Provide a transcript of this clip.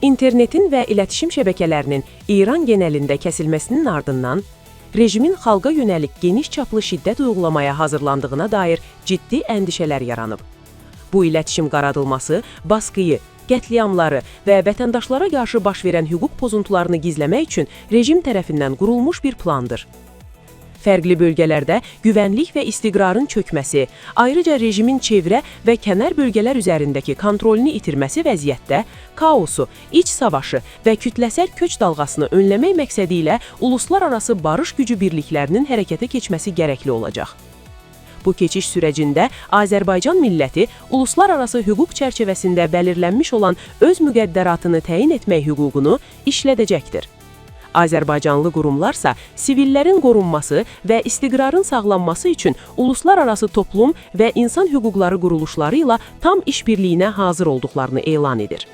İnternetin və iletişim şəbəkələrinin İran genəlində kəsilməsinin ardından rejimin xalqa yönəlik geniş çaplı şiddət uygulamaya hazırlandığına dair ciddi əndişələr yaranıb. Bu iletişim qaradılması, baskıyı, qətliamları və vətəndaşlara qarşı baş verən hüquq pozuntularını gizləmək üçün rejim tərəfindən qurulmuş bir plandır. Fərqli bölgələrdə güvənlik və istiqrarın çökməsi, ayrıca rejimin çevrə və kənar bölgələr üzərindəki kontrolünü itirməsi vəziyyətdə kaosu, iç savaşı və kütləsər köç dalğasını önləmək məqsədi ilə uluslararası barış gücü birliklərinin hərəkətə keçməsi gərəkli olacaq. Bu keçiş sürəcində Azərbaycan milləti uluslararası hüquq çərçivəsində belirlənmiş olan öz müqəddəratını təyin etmək hüququnu işlədəcəkdir. Azərbaycanlı qurumlarsa sivillərin qorunması və istiqrarın sağlanması üçün uluslararası toplum və insan hüquqları quruluşları ilə tam işbirliyinə hazır olduqlarını elan edir.